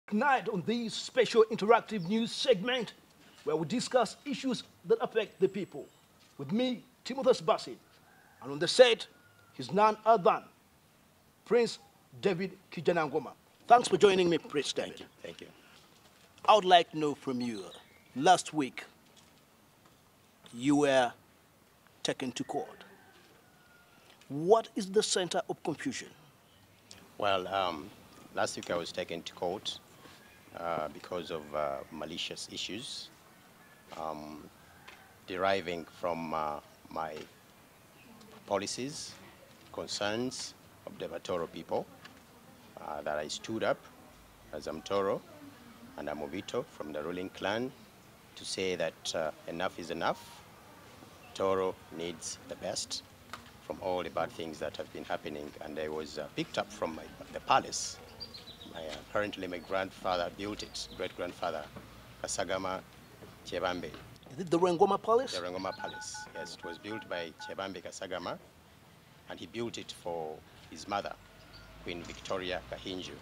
Tonight on this special interactive news segment where we discuss issues that affect the people. With me, Timothy Sibasi, and on the set, he's none other than Prince David Kijanangoma. Thanks for joining me, Prince David. Thank you. Thank you. I would like to know from you, last week, you were taken to court. What is the center of confusion? Well, last week I was taken to court because of malicious issues deriving from my policies, concerns of the Tooro people, that I stood up as I'm Tooro and I'm Movito from the ruling clan to say that enough is enough. Tooro needs the best from all the bad things that have been happening, and I was picked up from the palace. Apparently my grandfather built it, great-grandfather, Kasagama Chebambe. Is it the Rengoma Palace? The Rengoma Palace, yes. It was built by Chebambe Kasagama, and he built it for his mother, Queen Victoria Kahinju.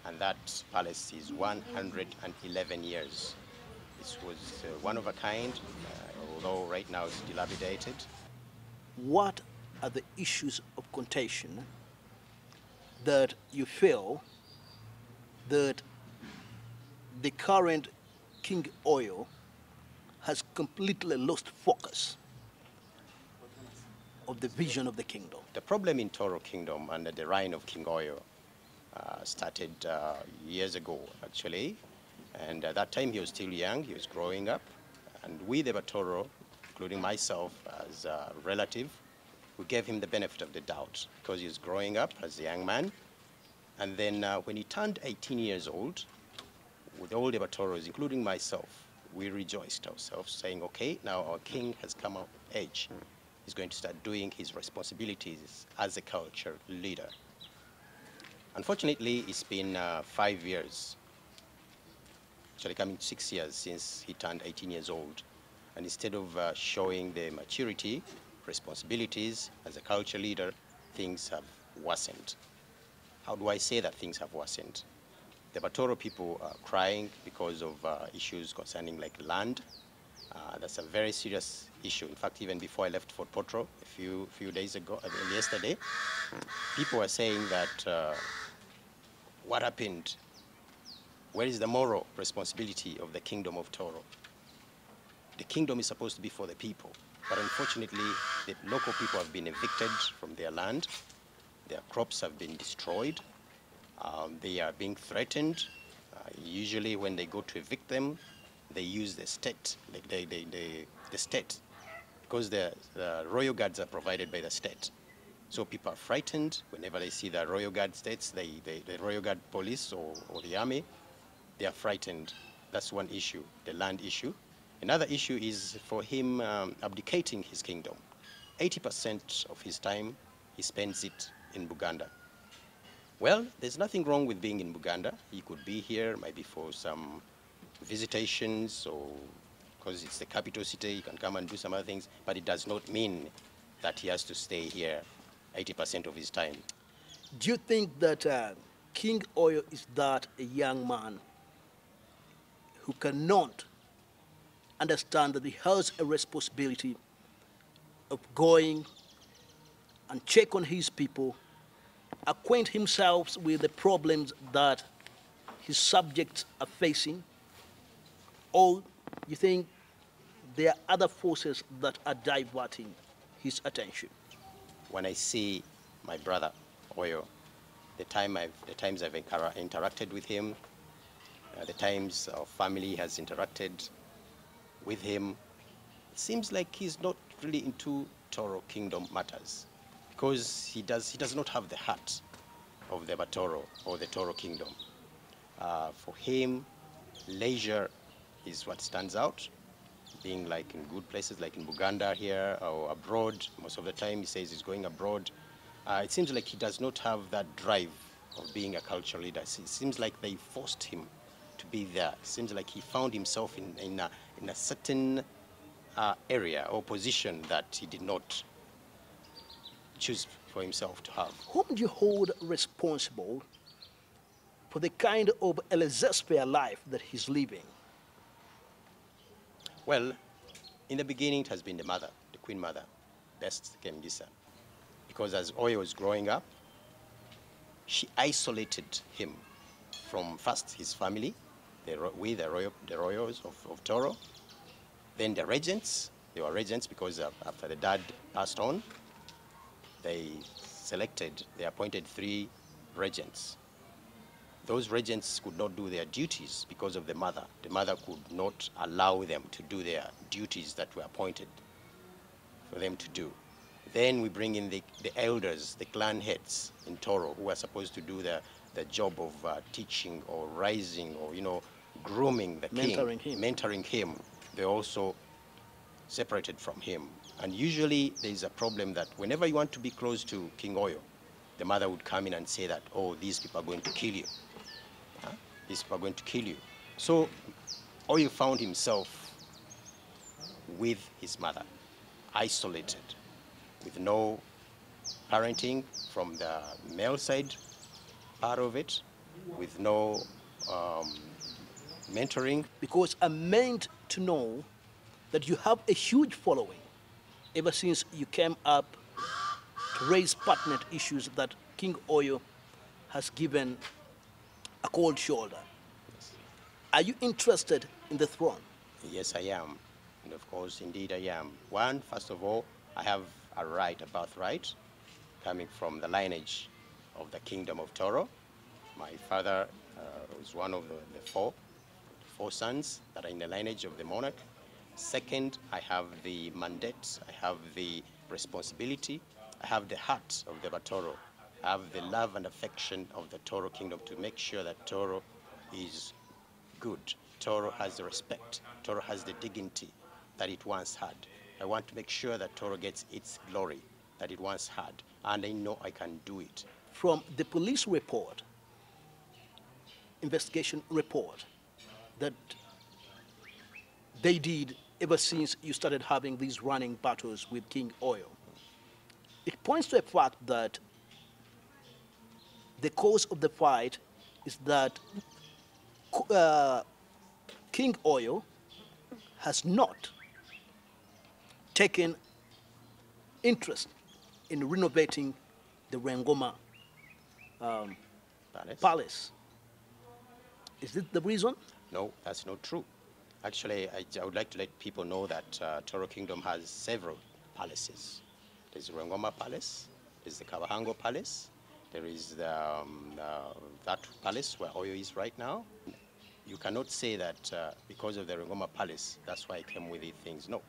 And that palace is 111 years. This was one of a kind, although right now it's dilapidated. What are the issues of contention that you feel that the current King Oyo has completely lost focus of the vision of the kingdom? The problem in Tooro Kingdom under the reign of King Oyo started years ago, actually. And at that time, he was still young, he was growing up. And we, the Tooro, including myself as a relative, we gave him the benefit of the doubt because he was growing up as a young man. And then when he turned 18 years old, with all the Toros, including myself, we rejoiced ourselves, saying, okay, now our king has come of age. He's going to start doing his responsibilities as a culture leader. Unfortunately, it's been 5 years, actually coming 6 years since he turned 18 years old. And instead of showing the maturity, responsibilities as a culture leader, things have worsened. How do I say that things have worsened? The Tooro people are crying because of issues concerning like land. That's a very serious issue. In fact, even before I left Fort Potro a few days ago, yesterday, people are saying that what happened? Where is the moral responsibility of the kingdom of Tooro? The kingdom is supposed to be for the people, but unfortunately, the local people have been evicted from their land. Their crops have been destroyed. They are being threatened. Usually when they go to evict them, they use the state, the state, because the royal guards are provided by the state. So people are frightened whenever they see the royal guard states, the royal guard police or the army, they are frightened. That's one issue, the land issue. Another issue is for him abdicating his kingdom. 80% of his time, he spends it in Buganda. Well, there's nothing wrong with being in Buganda. He could be here maybe for some visitations or because it's the capital city, he can come and do some other things, but it does not mean that he has to stay here 80% of his time. Do you think that King Oyo is that a young man who cannot understand that he has a responsibility of going and check on his people, acquaint himself with the problems that his subjects are facing? Or you think there are other forces that are diverting his attention? When I see my brother, Oyo, the times I've interacted with him, the times our family has interacted with him, it seems like he's not really into Tooro Kingdom matters because he does not have the heart of the Tooro or the Tooro Kingdom. For him, leisure is what stands out. Being like in good places like in Buganda here or abroad, most of the time he says he's going abroad. It seems like he does not have that drive of being a cultural leader. It seems like they forced him to be there. It seems like he found himself in a certain area or position that he did not choose for himself to have. Whom do you hold responsible for the kind of a laissez-faire life that he's living? Well, in the beginning, it has been the mother, the queen mother, best Kemigisha. Because as Oyo was growing up, she isolated him from first his family, the royals of Tooro, then the regents. They were regents because after the dad passed on, they appointed 3 regents. Those regents could not do their duties because of the mother. The mother could not allow them to do their duties that were appointed for them to do. Then we bring in the elders, the clan heads in Tooro, who are supposed to do the job of teaching or rising or, grooming the king, mentoring him. They also separated from him. And usually there is a problem that whenever you want to be close to King Oyo, the mother would come in and say that, oh, these people are going to kill you. These people are going to kill you. So Oyo found himself with his mother, isolated, with no parenting from the male side part of it, with no mentoring. Because I'm meant to know that you have a huge following ever since you came up to raise pertinent issues that King Oyo has given a cold shoulder. Yes. Are you interested in the throne? Yes, I am. And of course, indeed, I am. One, first of all, I have a birthright, coming from the lineage of the kingdom of Tooro. My father was one of the four sons that are in the lineage of the monarch. Second, I have the mandate, I have the responsibility, I have the heart of the Tooro. I have the love and affection of the Tooro kingdom to make sure that Tooro is good. Tooro has the respect. Tooro has the dignity that it once had. I want to make sure that Tooro gets its glory that it once had, and I know I can do it. From the police report, investigation report, that they did ever since you started having these running battles with King Oyo, it points to a fact that the cause of the fight is that King Oyo has not taken interest in renovating the Rengoma palace. Is it the reason? No, that's not true. Actually, I would like to let people know that Tooro Kingdom has several palaces. There's the Rengoma Palace, there's the Kabahango Palace, there is that palace where Oyo is right now. You cannot say that because of the Rengoma Palace, that's why I came with these things. No.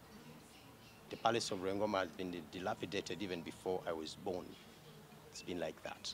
The palace of Rengoma has been dilapidated even before I was born. It's been like that.